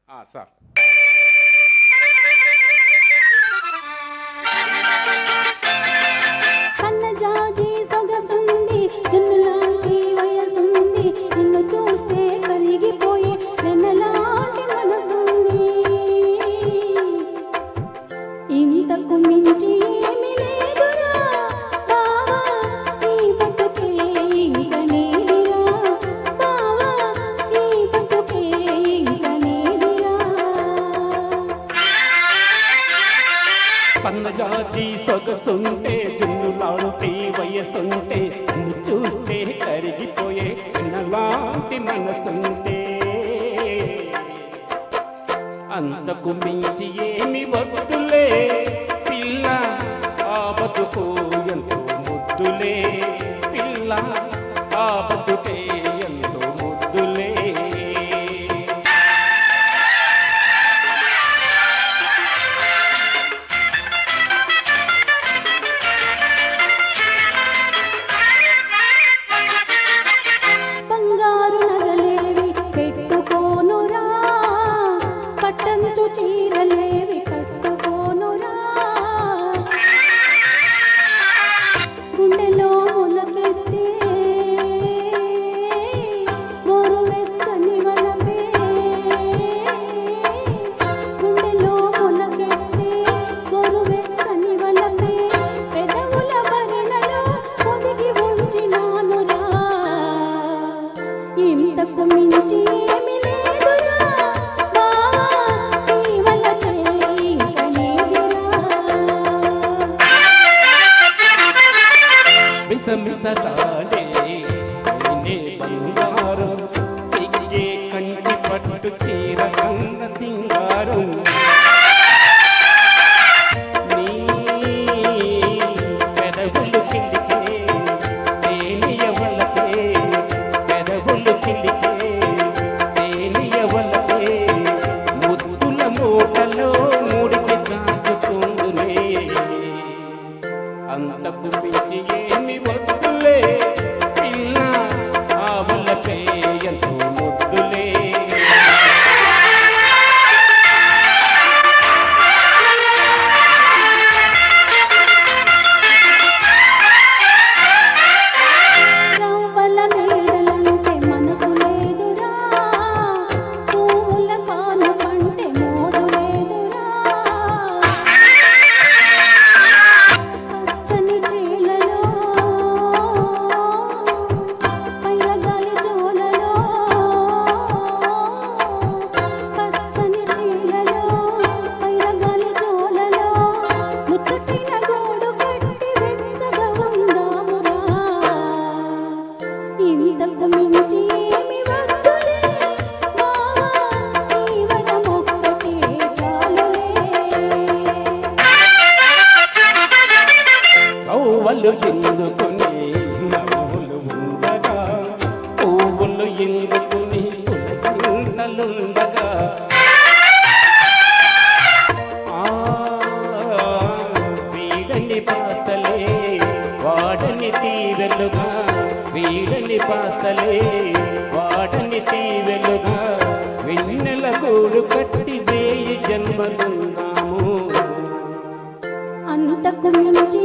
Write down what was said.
Sir. సన్నజాజి సొగసుంది, జున్నులాంటి వయసుంది, నిన్ను చూస్తే కరిగిపోయి వెన్నలాంటి మనసుంది. ఇంతకు మించి ఏమి లేదురా బావా, ఈ బతుకే ఇంక నేడిరా బావా, ఈ బతుకే ఇంక నేడిరా. సన్నజాజి సొగసుంటే, జున్నులాంటి వయసుంటే, నిన్ను చూస్తే కరిగిపోయే వెన్నలాంటి మనసుంటే, అంతకు మించి ఏమి వద్దులే పిల్ల, ఆ బతుకు ఎంతో ముద్దులే పిల్ల, ఆ బతుకే ఎంతో ముద్దులే. బంగారు నగలేవి పెట్టుకోనురా, పట్టంచు చీరలేవి కట్టుకోనురా, గుండెలో ఉలకెత్తే గోరువెచ్చని వలపే, గుండెలో ఉలకెత్తే గోరువెచ్చని వలపే, పెదవుల భరణలో పొదిగి ఉంచినానురా. ఇంతకు మించి ఏమి లేదురా బావా, ఈ వలకే ఇంక నేడిరా. మిసమిసలాడే నేనే బంగారం, సిగ్గే కంచి పట్టు చీర కన్న సింగారం, నీ పెదవులు చిలికే తేనియవలకే, పెదవులు చిలికే తేనియవలకే, ముద్దుల మూటలో ముడిచి దాచుకుందునే. అంతకు మించి ఏమి వద్దులే పిల్ల, ఆ వలపే ఎంతో ముద్దులే. రవ్వల మేడలంటే మనసు లేదురా, పువ్వుల పాను పంటే మోదు లేదురా, పచ్చని చేలలో పైరగాలి జోలలో, పచ్చని చేలలో పైరగాలి జోలలో, ముచ్చటైన గూడు కట్టి వెచ్చగా ఉందామురా. ఇంతకు మించి ఏమి వద్దులే బావా, ఈ వరమొక్కటే చాలులే. రవ్వలు ఎందుకుని నవ్వులు ఉండగా, పువ్వులు ఎందుకుని పులకింతలుండగా, వీడని పాసలే వాడని తీవెలుగా, వీడని పాసలే వాడని తీవెలుగా, వెన్నెల గూడు కట్టి వేయి జన్మలున్నాము. అంతకు మించి